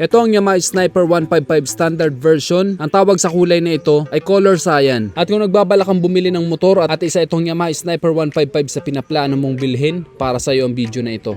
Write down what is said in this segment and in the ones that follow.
Ito ang Yamaha Sniper 155 standard version. Ang tawag sa kulay na ito ay color cyan. At kung nagbabalak kang bumili ng motor at isa itong Yamaha Sniper 155 sa pinaplano mong bilhin, para sa iyo ang video na ito.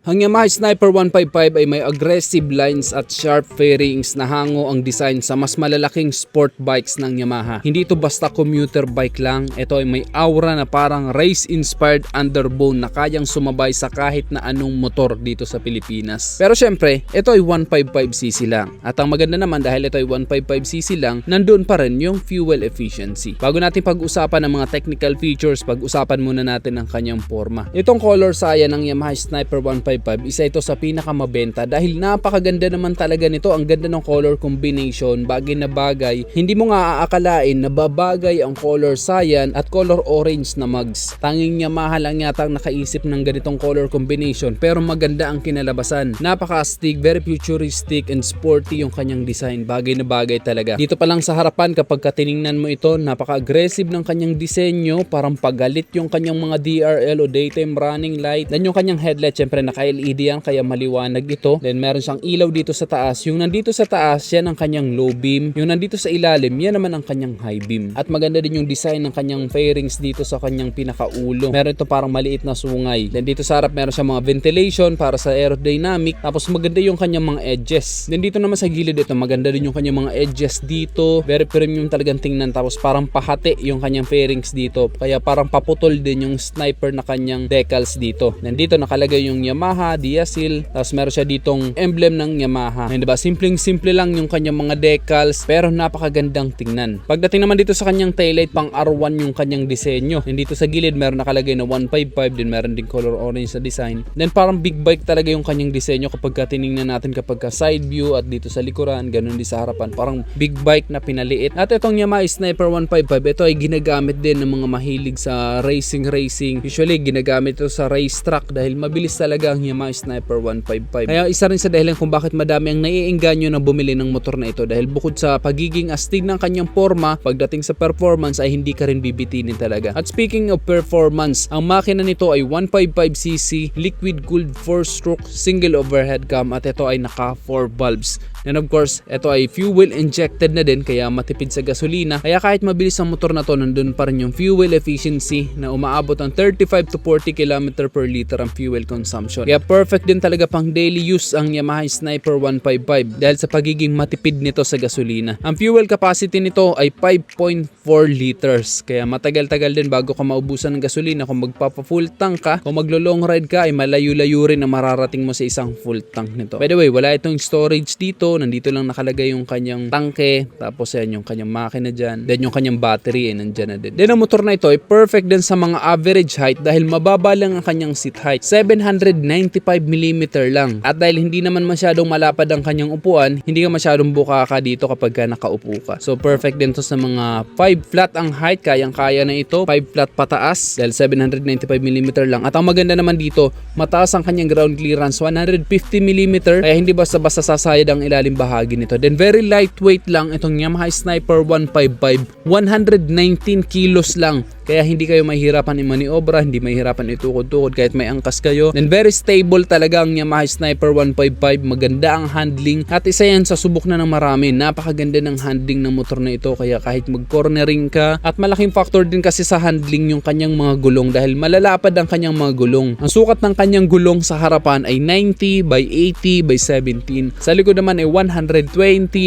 Ang Yamaha Sniper 155 ay may aggressive lines at sharp fairings na hango ang design sa mas malalaking sport bikes ng Yamaha. Hindi ito basta commuter bike lang, ito ay may aura na parang race-inspired underbone na kayang sumabay sa kahit na anong motor dito sa Pilipinas. Pero syempre, ito ay 155cc lang. At ang maganda naman dahil ito ay 155cc lang, nandun pa rin yung fuel efficiency. Bago natin pag-usapan ang mga technical features, pag-usapan muna natin ang kanyang forma. Itong color cyan ng Yamaha Sniper 155, isa ito sa pinakamabenta dahil napakaganda naman talaga nito. Ang ganda ng color combination, bagay na bagay. Hindi mo nga aakalain na babagay ang color cyan at color orange na mugs. Tanging Yamaha lang yata nakaisip ng ganitong color combination, pero maganda ang kinalabasan. Napaka-astig, very futuristic and sporty yung kanyang design. Bagay na bagay talaga. Dito pa lang sa harapan kapag tiningnan mo ito, napaka-aggressive ng kanyang disenyo, parang pagalit yung kanyang mga DRL o daytime running light. Dan yung kanyang headlight, syempre naka-LED yan kaya maliwanag ito. Then meron siyang ilaw dito sa taas. Yung nandito sa taas, yan ang kanyang low beam. Yung nandito sa ilalim, yan naman ang kanyang high beam. At maganda din yung design ng kanyang fairings dito sa kanyang pinakaulo. Meron ito parang maliit na sungay. Then dito sa harap, meron siyang mga ventilation para sa aerodynamic. Tapos maganda yung kanyang mga edges. Then dito naman sa gilid ito, maganda din yung kanyang mga edges dito. Very premium talagang tingnan. Tapos parang pahati yung kanyang fairings dito. Kaya parang paputol din yung sniper na kanyang decals dito. Then dito nakalagay yung Yamaha, Diasil, tapos meron siya ditong emblem ng Yamaha. Diba? Simpleng-simple lang yung kanyang mga decals, pero napakagandang tingnan. Pagdating naman dito sa kanyang taillight, pang R1 yung kanyang disenyo. Then dito sa gilid, meron nakalagay na 155, din meron din color orange na design. Then parang big bike talaga yung kanyang disenyo kapag tiningnan natin kapag side view at dito sa likuran, ganun din sa harapan. Parang big bike na pinaliit. At itong Yamaha Sniper 155, ito ay ginagamit din ng mga mahilig sa racing. Usually, ginagamit ito sa racetrack dahil mabilis talaga ang Yamaha Sniper 155. Kaya isa rin sa dahilan kung bakit madami ang naiengganyo na bumili ng motor na ito dahil bukod sa pagiging astig ng kanyang forma, pagdating sa performance ay hindi ka rin bibitinin talaga. At speaking of performance, ang makina nito ay 155cc, liquid cooled 4-stroke single overhead cam at ito ay naka 4 valves. And of course, ito ay fuel injected na din kaya matipid sa gasolina. Kaya kahit mabilis ang motor na to, nandun pa rin yung fuel efficiency na umaabot ng 35 to 40 km per liter ang fuel consumption. Kaya perfect din talaga pang daily use ang Yamaha Sniper 155 dahil sa pagiging matipid nito sa gasolina. Ang fuel capacity nito ay 5.4 liters. Kaya matagal-tagal din bago ka maubusan ng gasolina. Kung magpapa-full tank ka, kung maglo-long ride ka, ay malayo-layo rin na mararating mo sa isang full tank nito. By the way, wala itong storage dito. Nandito lang nakalagay yung kanyang tangke. Tapos yan yung kanyang makina dyan. Then yung kanyang battery ay nandyan na din. Then ang motor na ito ay perfect din sa mga average height dahil mababa lang ang kanyang seat height. 795mm lang. At dahil hindi naman masyadong malapad ang kanyang upuan, hindi ka masyadong bukaka dito kapag ka nakaupo ka. So perfect din to sa mga 5 flat ang height. Kayang-kaya na ito. 5 flat pataas dahil 795mm lang. At ang maganda naman dito, mataas ang kanyang ground clearance. 150mm. Kaya hindi basta-basta sasayad ang ilalim bahagi nito. Then very lightweight lang itong Yamaha Sniper 155. 119 kilos lang. Kaya hindi kayo mahihirapan i-maniobra, hindi mahihirapan itukod-tukod kahit may angkas kayo. Then very stable talaga ang Yamaha Sniper 155. Maganda ang handling. At isa yan sa subok na ng marami. Napakaganda ng handling ng motor na ito. Kaya kahit mag-cornering ka, at malaking factor din kasi sa handling yung kanyang mga gulong dahil malalapad ang kanyang mga gulong. Ang sukat ng kanyang gulong sa harapan ay 90 by 80 by 17. Sa likod naman ay 120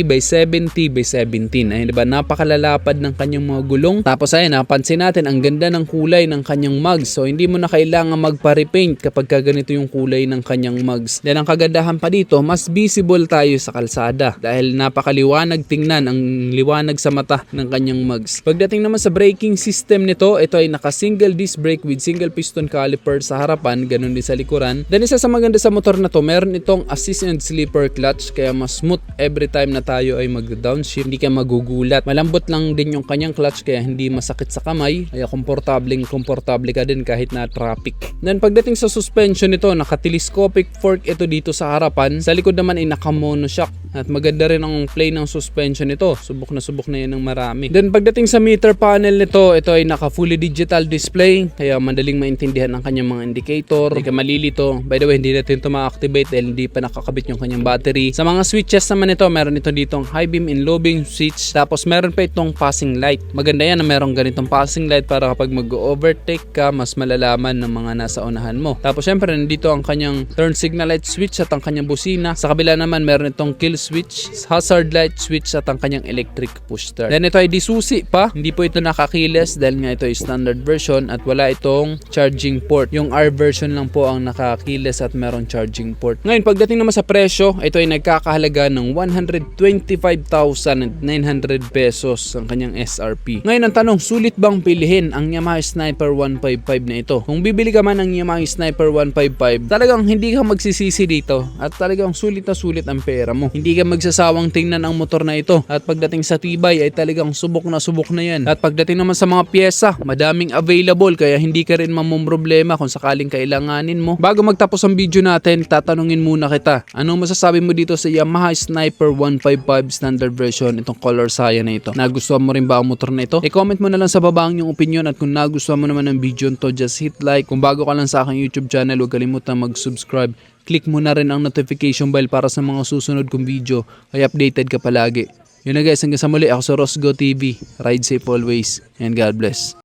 by 70 by 17. Ayun, diba? Napakalalapad ng kanyang mga gulong. Tapos ayun, napansin natin ang ganda ng kulay ng kanyang mugs. So hindi mo na kailangan magpa-repaint kapag ganito yung kulay ng kanyang mugs. Then ang kagandahan pa dito, mas visible tayo sa kalsada dahil napakaliwanag tingnan, ang liwanag sa mata ng kanyang mugs. Pagdating naman sa braking system nito, ito ay naka single disc brake with single piston caliper sa harapan, ganun din sa likuran. Then isa sa maganda sa motor na to, meron itong assist and slipper clutch kaya mas smooth every time na tayo ay mag-downshift, hindi ka magugulat. Malambot lang din yung kanyang clutch kaya hindi masakit sa kamay. Kaya komportable ka din kahit na traffic. Then pagdating sa suspension nito, naka-telescopic fork ito dito sa harapan. Sa likod naman ay naka-monoshock. At maganda rin ang play ng suspension nito. Subok na yan ng marami. Then pagdating sa meter panel nito, ito ay naka fully digital display. Kaya madaling maintindihan ang kanyang mga indicator. Hindi ka malilito. By the way, hindi natin ito ma-activate dahil hindi pa nakakabit yung kanyang battery. Sa mga switches naman ito, meron ito ditong high beam and low beam switch. Tapos meron pa itong passing light. Maganda yan na meron ganitong passing light para kapag mag-overtake ka, mas malalaman ng mga nasa unahan mo. Tapos syempre, nandito ang kanyang turn signal light switch at ang kanyang busina. Sa kabila naman, meron itong kill switch, hazard light switch at ang kanyang electric push start. Then ito ay disusi pa. Hindi po ito nakakiles dahil nga ito ay standard version at wala itong charging port. Yung R version lang po ang nakakiles at meron charging port. Ngayon, pagdating naman sa presyo, ito ay nagkakahalaga ng 125,900 pesos ang kanyang SRP. Ngayon, ang tanong, sulit bang pilihin ang Yamaha Sniper 155 na ito? Kung bibili ka man ng Yamaha Sniper 155, talagang hindi ka magsisisi dito at talagang sulit na sulit ang pera mo. Hindi ka magsasawang tingnan ang motor na ito at pagdating sa tibay ay talagang subok na yan. At pagdating naman sa mga pyesa, madaming available kaya hindi ka rin mamumroblema kung sakaling kailanganin mo. Bago magtapos ang video natin, tatanungin muna kita, anong masasabi mo dito sa Yamaha Sniper 155 standard version, itong color cyan na ito? Nagustuhan mo rin ba ang motor na ito? I-comment mo na lang sa baba ang iyong opinion at kung nagustuhan mo naman ang video nito, just hit like. Kung bago ka lang sa aking YouTube channel, huwag kalimutan mag-subscribe. Click mo na rin ang notification bell para sa mga susunod kong video ay updated ka palagi. Yun na guys, hanggang sa muli, ako sa Rosgo TV. Ride safe always and God bless.